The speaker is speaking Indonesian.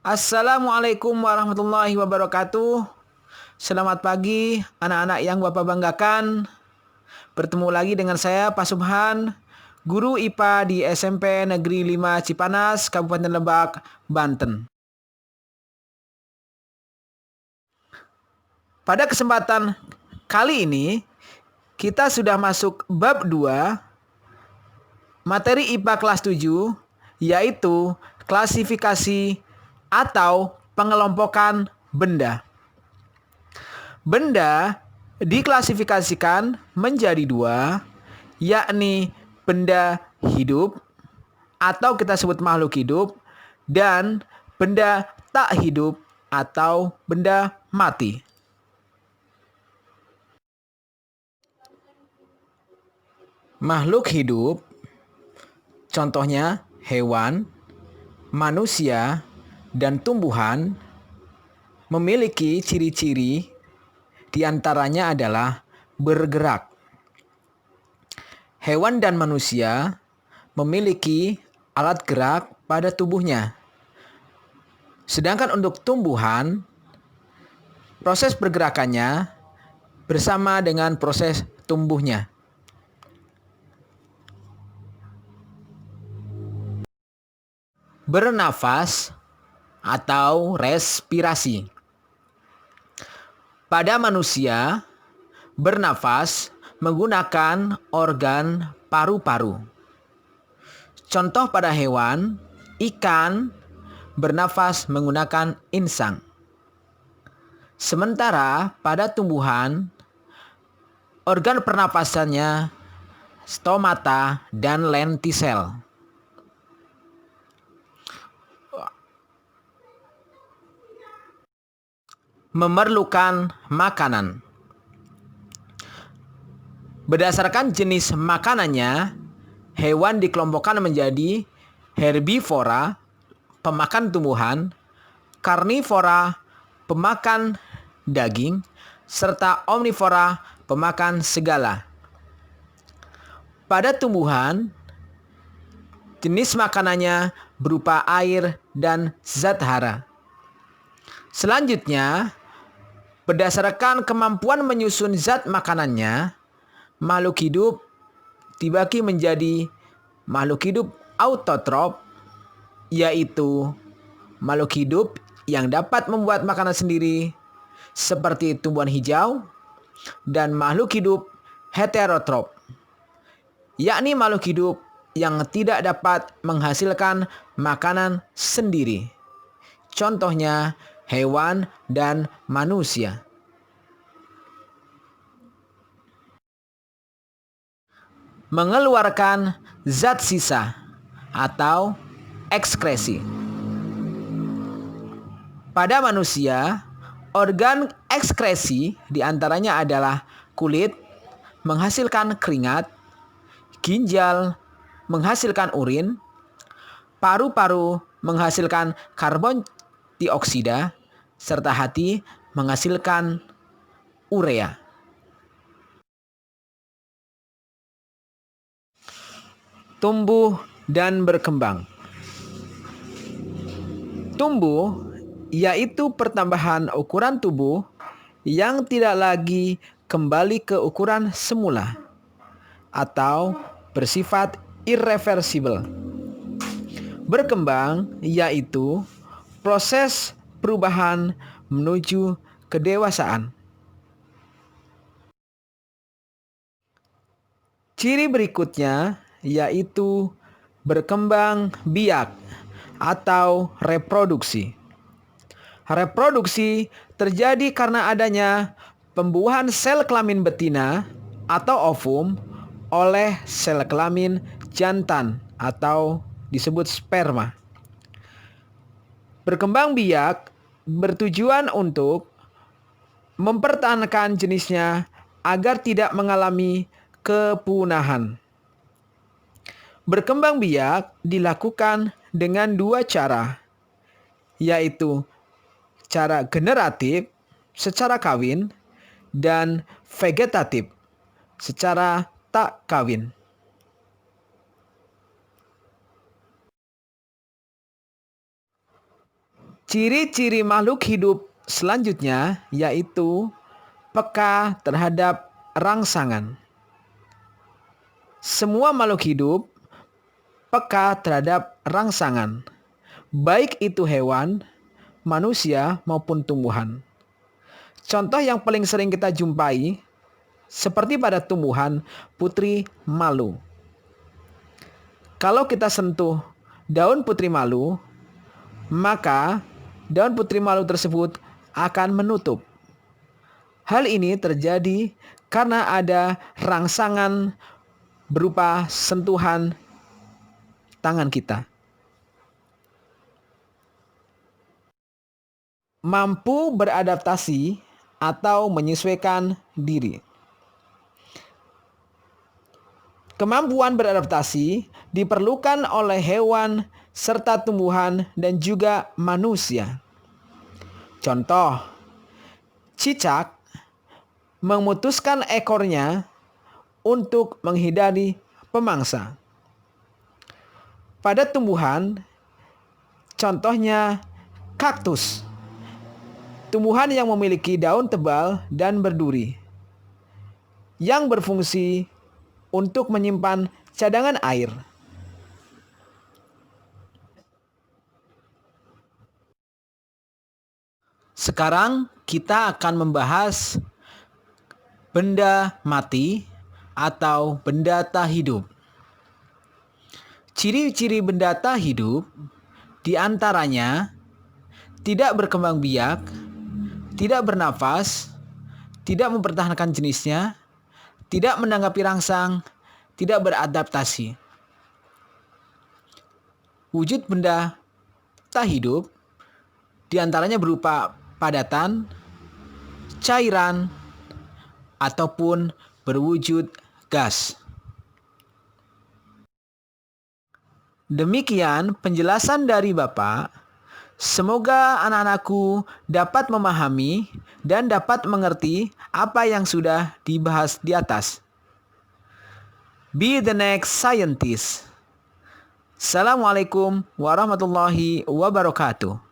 Assalamualaikum warahmatullahi wabarakatuh. Selamat pagi anak-anak yang Bapak banggakan. Bertemu lagi dengan saya Pak Subhan, guru IPA di SMP Negeri 5 Cipanas, Kabupaten Lebak, Banten. Pada kesempatan kali ini, kita sudah masuk bab 2, materi IPA kelas 7, yaitu klasifikasi atau pengelompokan benda. Benda diklasifikasikan menjadi dua, yakni benda hidup atau kita sebut makhluk hidup dan benda tak hidup atau benda mati. Makhluk hidup contohnya hewan, manusia, dan tumbuhan memiliki ciri-ciri, di antaranya adalah bergerak. Hewan dan manusia memiliki alat gerak pada tubuhnya. Sedangkan untuk tumbuhan, proses pergerakannya bersama dengan proses tumbuhnya. Bernafas atau respirasi. Pada manusia, bernafas menggunakan organ paru-paru. Contoh pada hewan, ikan bernafas menggunakan insang. Sementara pada tumbuhan, organ pernafasannya stomata dan lentisel. Memerlukan makanan. Berdasarkan jenis makanannya, hewan dikelompokkan menjadi herbivora, pemakan tumbuhan, karnivora, pemakan daging, serta omnivora, pemakan segala. Pada tumbuhan, jenis makanannya berupa air dan zat hara. Selanjutnya, berdasarkan kemampuan menyusun zat makanannya, makhluk hidup dibagi menjadi makhluk hidup autotrof, yaitu makhluk hidup yang dapat membuat makanan sendiri seperti tumbuhan hijau, dan makhluk hidup heterotrof, yakni makhluk hidup yang tidak dapat menghasilkan makanan sendiri. Contohnya hewan dan manusia. Mengeluarkan zat sisa atau ekskresi. Pada manusia, organ ekskresi diantaranya adalah kulit menghasilkan keringat, ginjal menghasilkan urin, paru-paru menghasilkan karbon dioksida, serta hati menghasilkan urea. Tumbuh dan berkembang. Tumbuh yaitu pertambahan ukuran tubuh yang tidak lagi kembali ke ukuran semula atau bersifat irreversibel. Berkembang yaitu proses perubahan menuju kedewasaan. Ciri berikutnya yaitu berkembang biak atau reproduksi. Reproduksi terjadi karena adanya pembuahan sel kelamin betina atau ovum oleh sel kelamin jantan atau disebut sperma. Berkembang biak bertujuan untuk mempertahankan jenisnya agar tidak mengalami kepunahan. Berkembang biak dilakukan dengan dua cara, yaitu cara generatif secara kawin dan vegetatif secara tak kawin. Ciri-ciri makhluk hidup selanjutnya yaitu peka terhadap rangsangan. Semua makhluk hidup peka terhadap rangsangan, baik itu hewan, manusia, maupun tumbuhan. Contoh yang paling sering kita jumpai, seperti pada tumbuhan putri malu. Kalau kita sentuh daun putri malu, maka daun putri malu tersebut akan menutup. Hal ini terjadi karena ada rangsangan berupa sentuhan tangan kita. Mampu beradaptasi atau menyesuaikan diri. Kemampuan beradaptasi diperlukan oleh hewan serta tumbuhan dan juga manusia. Contoh, cicak memutuskan ekornya untuk menghindari pemangsa. Pada tumbuhan, contohnya kaktus, tumbuhan yang memiliki daun tebal dan berduri, yang berfungsi untuk menyimpan cadangan air. Sekarang kita akan membahas benda mati atau benda tak hidup. Ciri-ciri benda tak hidup diantaranya tidak berkembang biak, tidak bernafas, tidak mempertahankan jenisnya, tidak menanggapi rangsang, tidak beradaptasi. Wujud benda tak hidup diantaranya berupa padatan, cairan, ataupun berwujud gas. Demikian penjelasan dari Bapak. Semoga anak-anakku dapat memahami dan dapat mengerti apa yang sudah dibahas di atas. Be the next scientist. Assalamualaikum warahmatullahi wabarakatuh.